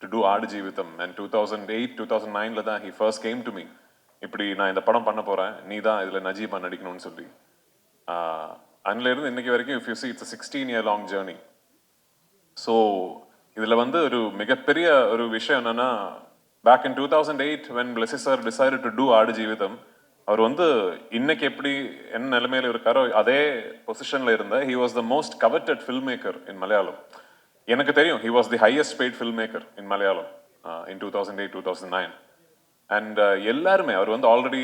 to do Aadujeevitham. And 2008, 2009 தான் he first came to me. இப்படி நான் இந்த படம் பண்ண போகிறேன், நீ தான் இதில் நஜீபா நடிக்கணும்னு சொல்லி. அன்னிலேருந்து இன்னைக்கு வரைக்கும் if you see it's a 16-year long journey. So இதில் வந்து ஒரு மிகப்பெரிய ஒரு விஷயம் என்னன்னா, back in 2008 when Blessy sir decided to do Aadujeevitham, அவர் வந்து இன்னைக்கு எப்படி என்ன நிலைமையில இருக்காரோ அதே பொசிஷன்ல இருந்த he was the most coveted filmmaker in Malayalam. எனக்கு தெரியும் he was the highest paid filmmaker in Malayalam in 2008-2009. And எல்லாருமே அவர் வந்து ஆல்ரெடி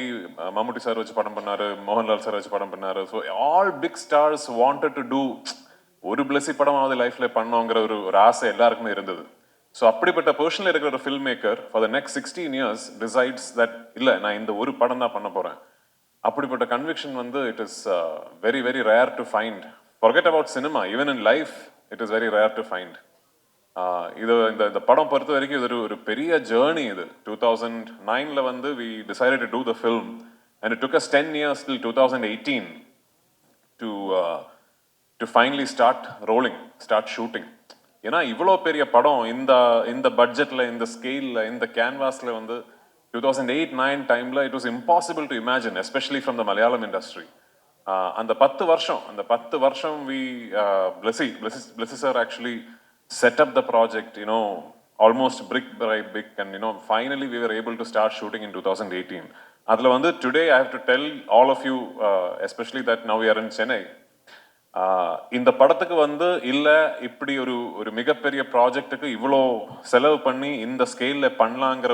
மம்முட்டி சார் வச்சு படம் பண்ணாரு, மோகன்லால் சார் வச்சு படம் பண்ணாரு. So all big stars wanted to do ஒரு பிளஸி படமாவது லைஃப்ல பண்ணோங்கிற ஒரு ஆசை எல்லாருக்குமே இருந்தது. ஸோ அப்படிப்பட்ட பொசிஷனில் இருக்கிற ஒரு film maker for the next 16 years decides that இல்லை நான் இந்த ஒரு படம் தான் பண்ண போகிறேன். அப்படிப்பட்ட கன்விக்ஷன் வந்து it is very very rare to find. Forget about cinema, even in life it is very rare to find. இது இந்த படம் பொறுத்த வரைக்கும் இது ஒரு பெரிய ஜேர்னி. இது 2009 வந்து we decided to do the film and it took us 10 years till 2018 to finally start rolling, start shooting. ஏன்னா இவ்வளோ பெரிய படம் இந்த பட்ஜெட்டில், இந்த ஸ்கேலில், இந்த கேன்வாஸில் வந்து 2008-9 டைமில் it was impossible to imagine, especially from the Malayalam industry. அந்த 10 வருஷம் we Blessy sir actually set up the project, almost brick by brick, and finally we were able to start shooting in 2018. அதில் வந்து today I have to tell all of you, especially that now we are in Chennai, இந்த படத்துக்கு வந்து இல்லை இப்படி ஒரு மிகப்பெரிய ப்ராஜெக்டுக்கு இவ்வளோ செலவு பண்ணி இந்த ஸ்கேலில் பண்ணலாங்கிற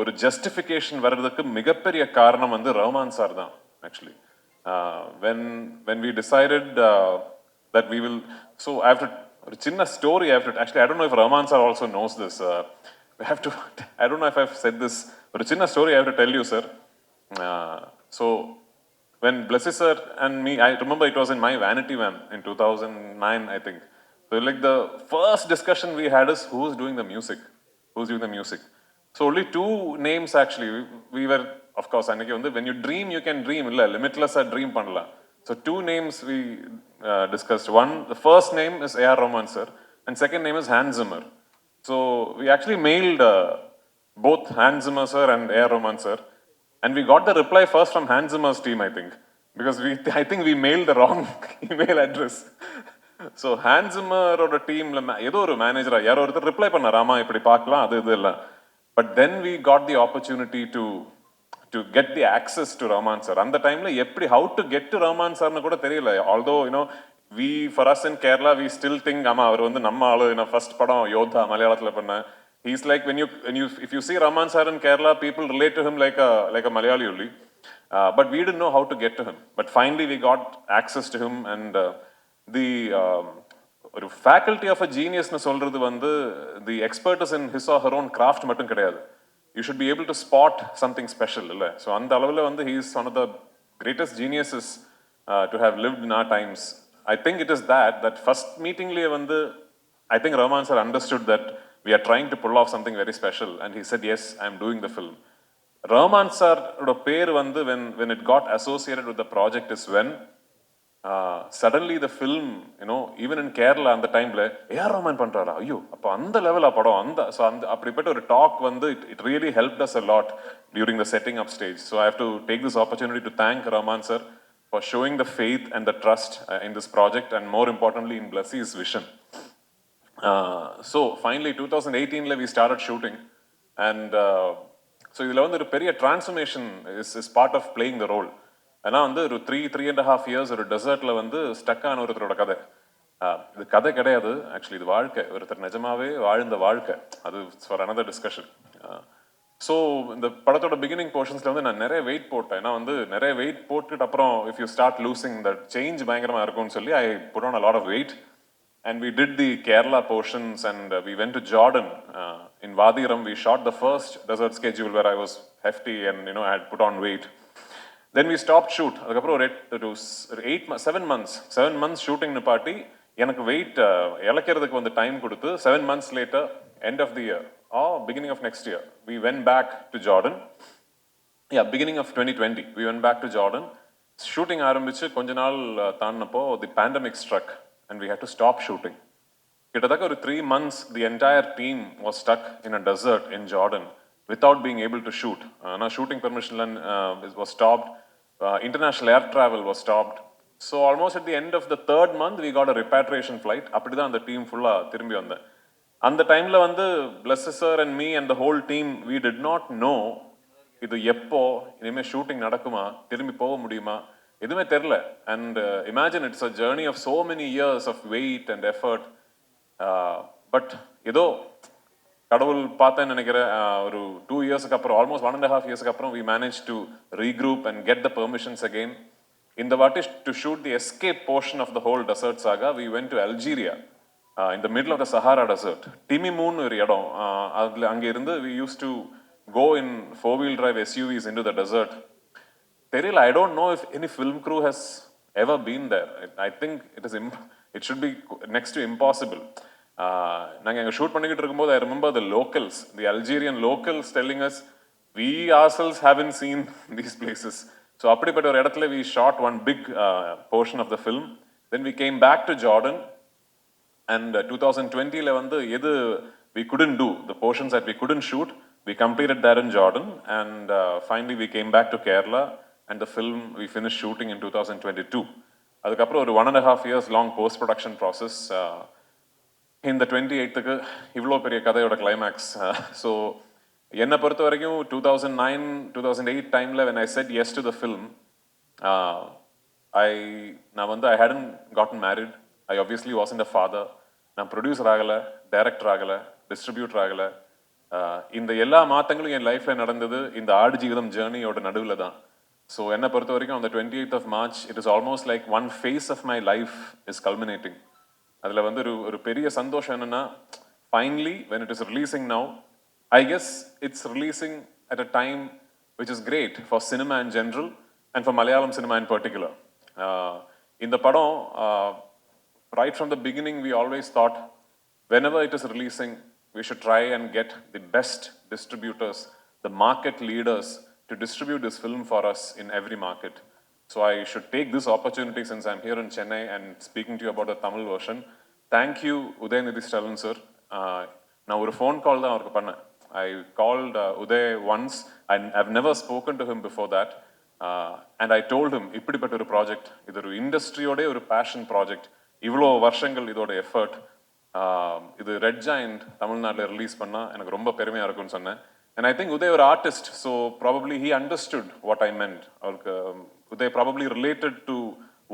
ஒரு ஜஸ்டிஃபிகேஷன் வர்றதுக்கு மிகப்பெரிய காரணம் வந்து ரஹ்மான் சார் தான். Actually when we decided that we will, so I have to, ஒரு சின்ன story I have to, actually I don't know if Rahman sir also knows this, I don't know if I've said this, ஒரு சின்ன story I have to tell you, sir. So when Blessy sir and me, I remember it was in my vanity van in 2009, I think. So like the first discussion we had is who's doing the music? So only two names actually. We were, of course, when you dream, you can dream. Limitless dream panla. So two names we discussed. One, the first name is A.R. Rahman sir, and second name is Hans Zimmer. So we actually mailed both Hans Zimmer sir and A.R. Rahman sir. And we got the reply first from Hans Zimmer's team, I think, because I think we mailed the wrong email address. So Hans Zimmer or the team, ஏதோ ஒரு மேனேஜரா யாரோ ஒருத்தர் reply பண்ண, ராமா இப்படி பார்க்கலாம் அது இது இல்லை. But then we got the opportunity to get the access to Rahman sir. அந்த டைம்ல எப்படி how to get to Rahman சார்னு கூட தெரியல. Although we for us in Kerala we still think ஆமா அவர் வந்து நம்ம ஆளு, ஃபர்ஸ்ட் படம் யோதா மலையாளத்தில் பண்ண. He's like when you if you see Rahman sir in Kerala, people relate to him like a Malayali only, but we didn't know how to get to him. But finally we got access to him, and the faculty of a genius na solradhu vandu the expert is in his or her own craft mattum kedaiyadu. You should be able to spot something special, illa. So and alavula vandu he is one of the greatest geniuses to have lived in our times. I think it is that first meeting le vandu I think Rahman sir understood that we are trying to pull off something very special, and he said, yes, I am doing the film. Rahman sir oda per vandu when it got associated with the project is when suddenly the film, even in Kerala அந்த டைம்ல A.R. Rahman பண்றாரா, ஐயோ அப்போ அந்த லெவலா படம், அந்த so அந்த அப்படிப்பட்ட ஒரு டாக் வந்து it really helped us a lot during the setting up stage. So I have to take this opportunity to thank Rahman sir for showing the faith and the trust in this project, and more importantly in Blessy's vision. So finally 2018 we started shooting, and so இதுல வந்து ஒரு பெரிய transformation is part of playing the role. ஏன்னா வந்து ஒரு 3.5 years ஒரு டெசர்ட்ல வந்து stuck ஆன ஒருத்தரோட கதை. இது கதை கிடையாது, ஆக்சுவலி இது வாழ்க்கை, ஒருத்தர் நிஜமாவே வாழ்ந்த வாழ்க்கை. அது ஃபார் another discussion. ஸோ இந்த படத்தோட பிகினிங் போர்ஷன்ஸ்ல வந்து நான் நிறைய வெயிட் போட்டேன். ஏன்னா வந்து நிறைய வெயிட் போட்டுட்டு அப்புறம் if you start losing the change பயங்கரமா இருக்கும்னு சொல்லி I put on a lot of weight. And we did the Kerala portions, and we went to Jordan. In Vadiram, we shot the first desert schedule where I was hefty and I had put on weight. Then we stopped shoot. அதுக்கப்புறம் ஒரு 7 months shooting நிப்பாட்டி எனக்கு wait இழக்கிறதுக்கு வந்து time கொடுத்து 7 months later, end of the year or beginning of next year, we went back to Jordan. Beginning of 2020, we went back to Jordan. Shooting ஆரம்பிச்சு கொஞ்ச நாள் தாண்டினப்போ the pandemic struck and we had to stop shooting. கிட்டத்தட்ட ஒரு 3 months the entire team was stuck in a desert in Jordan without being able to shoot. Shooting permission was stopped. International air travel was stopped. So almost at the end of the third month we got a repatriation flight. அப்படிதான் அந்த team ஃபுல்லா திரும்பி வந்தேன். அந்த டைம்ல வந்து Blessy sir and me and the whole team we did not know இது எப்போ இனிமே ஷூட்டிங் நடக்குமா, திரும்பி போக முடியுமா, எதுவுமே தெரியல. And imagine it's a journey of so many years of wait and effort. But ஏதோ கடவுள் பார்த்தேன்னு நினைக்கிறேன். ஒரு 2 yearsக்கு அப்புறம், ஆல்மோஸ்ட் 1.5 yearsக்கு அப்புறம் we managed to regroup and get the permissions again. இந்த வாட்டி to shoot the escape portion of the whole desert saga we went to Algeria, in the middle of the Sahara desert. Timimoon ஒரு இடம், அதுல அங்க இருந்து we used to go in 4-wheel drive SUVs into the desert. தெரியல, I don't know if any film crew has ever been there. I think it should be next to impossible. நாங்க எங்க shoot பண்ணிக்கிட்டு இருக்கும்போது I remember the locals, the Algerian locals telling us we ourselves haven't seen these places. So அப்படிப்பட்ட ஒரு இடத்துல we shot one big portion of the film. Then we came back to Jordan and 2020ல வந்து எது we couldn't do, the portions that we couldn't shoot, we completed that in Jordan, and finally we came back to Kerala and the film we finished shooting in 2022. அதுக்கப்புறம் ஒரு 1.5 years long post production process. இந்த 28க்கு இவ்வளோ பெரிய கதையோட climax. So என்னை பொறுத்த வரைக்கும் 2009-2008 டைமில் when I said yes to the film, நான் வந்து I hadn't gotten married, I obviously wasn't a father, நான் ப்ரொடியூசர் ஆகலை, டைரக்டர் ஆகலை, டிஸ்ட்ரிபியூட்டர் ஆகலை. இந்த எல்லா மாற்றங்களும் என் லைஃப்பில் நடந்தது இந்த ஆடு ஜீவிதம் ஜேர்னியோட நடுவில் தான். ஸோ என்னை பொறுத்த வரைக்கும் on the 28th of March it is almost like one phase of my life is culminating. அதில் வந்து ஒரு பெரிய சந்தோஷம் என்னன்னா, finally when it is releasing now, I guess it's releasing at a time which is great for cinema in general and for Malayalam cinema in particular. இந்த படம், right from the beginning we always thought whenever it is releasing we should try and get the best distributors, the market leaders to distribute this film for us in every market. So I should take this opportunity since I'm here in Chennai and speaking to you about the Tamil version. Thank you Udayanidhi Stalin sir. நான் ஒரு phone call தான் அவருக்கு பண்ணேன். I called Uday once, I've never spoken to him before that, and I told him இப்படிப்பட்ட ஒரு project, இது ஒரு இண்டஸ்ட்ரியோட ஒரு பேஷன் ப்ராஜெக்ட், இவ்வளோ வருஷங்கள் இதோட எஃபர்ட், இது ரெட் ஜாயிண்ட் தமிழ்நாட்டில் ரிலீஸ் பண்ணால் எனக்கு ரொம்ப பெருமையாக இருக்கும்னு சொன்னேன். And I think Uday was an artist, so probably he understood what I meant. Uday probably related to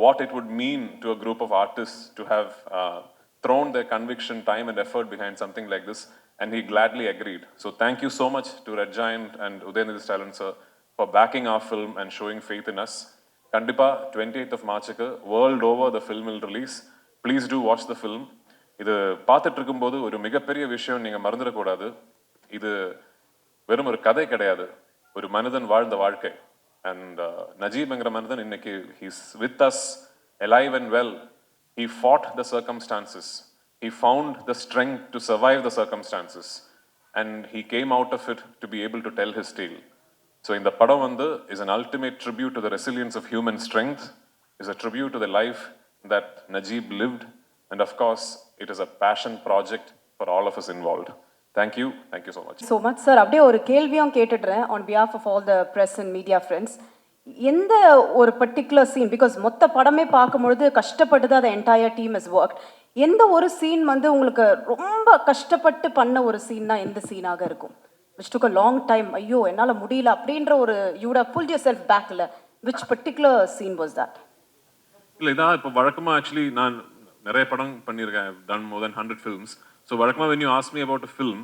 what it would mean to a group of artists to have thrown their conviction, time and effort behind something like this, and he gladly agreed. So thank you so much to Red Giant and Udayanidhi Stalin sir for backing our film and showing faith in us. Kandipa 28th of March world over the film will release. Please do watch the film. இது பார்த்துட்டு இருக்கும்போது ஒரு மிகப்பெரிய விஷயம் நீங்கள் மறந்துடக்கூடாது. இது வெறும் ஒரு கதை கிடையாது, ஒரு மனிதன் வாழ்ந்த வாழ்க்கை. அண்ட் நஜீப்ங்கிற மனிதன் இன்னைக்கு he's with us alive and well. He fought the circumstances, he found the strength to survive the circumstances, and he came out of it to be able to tell his tale. So இந்த படம் வந்து is an ultimate tribute to the resilience of human strength, is a tribute to the life that Najib lived, and of course it is a passion project for all of us involved. Thank you so much sir. அப்படியே ஒரு கேள்வியும் கேட்டுடுறேன் on behalf of all the press and media friends. எந்த ஒரு particular scene, because மொத்த படமே பார்க்கும்பொழுது கஷ்டப்பட்டு தான் the entire team has worked, எந்த ஒரு சீன் வந்து உங்களுக்கு ரொம்ப கஷ்டப்பட்டு பண்ண ஒரு சீன்னா எந்த சீனாக இருக்கும்? which took a long time, ஐயோ என்னால் முடியல அப்படின்ற ஒரு you would have pulled yourself back, இல்லை? which particular scene was that? இல்லை, இதான் இப்போ வழக்கமாக ஆக்சுவலி நான் நிறைய படம் பண்ணியிருக்கேன். I've done more than 100 films. So வழக்கமாக when you ask me about a film,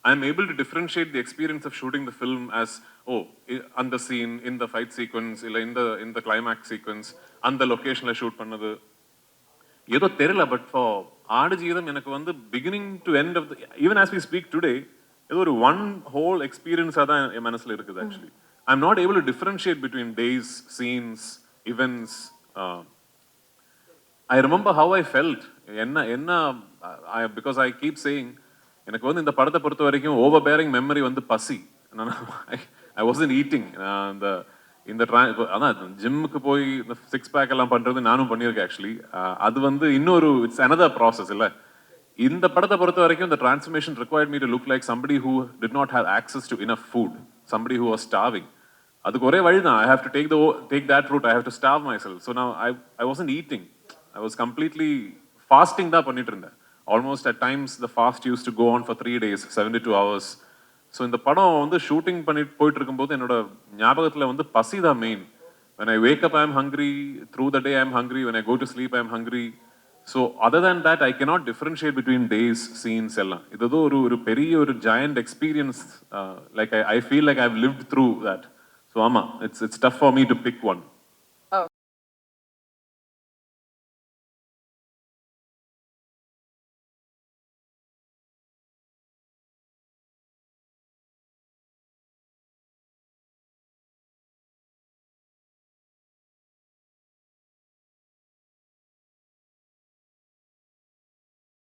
I'm able to differentiate the experience of shooting the film as, oh, on the scene, in the fight sequence, இல்லை in the climax sequence, அந்த லொக்கேஷனில் shoot பண்ணது ஏதோ தெரியல. But for ஆடு ஜீவிதம் எனக்கு வந்து beginning to end of the, even as we speak today, ஏதோ ஒரு ஒன் ஹோல் எக்ஸ்பீரியன்ஸாக தான் என் மனசில் இருக்குது actually. I am not able to differentiate between days, scenes, events. I remember how I felt. Because I keep saying, எனக்கு வந்து இந்த படத்தை பொறுத்த வரைக்கும் ஓவர்பேரிங் மெமரி வந்து பசி. I wasn't eating. அதான் ஜிம்முக்கு போய் இந்த 6 pack எல்லாம் பண்ணுறது நானும் பண்ணியிருக்கேன் ஆக்சுவலி. அது வந்து இன்னொரு இட்ஸ் another ப்ராசஸ் இல்லை. இந்த படத்தை பொறுத்த வரைக்கும் the transformation required me to look like somebody who did not have access to enough food, somebody who was starving. அதுக்கு ஒரே வழி தான். I have to take that route. I have to starve myself. So now I wasn't eating. I was completely fasting தான் பண்ணிட்டு இருந்தேன். Almost at times the fast used to go on for 3 days, 72 hours. So இந்த படம் வந்து shooting பண்ணிட்டு போயிட்டு இருக்கும்போது என்னோட ஞாபகத்தில் வந்து பசி தான் main. When I wake up, I am hungry. Through the day, I am hungry. When I go to sleep, I am hungry. So other than that, I cannot differentiate between days, scenes எல்லாம். இது ஏதோ ஒரு பெரிய ஒரு giant experience. Like I feel like I've lived through that. So ஆமா, it's tough for me to pick one.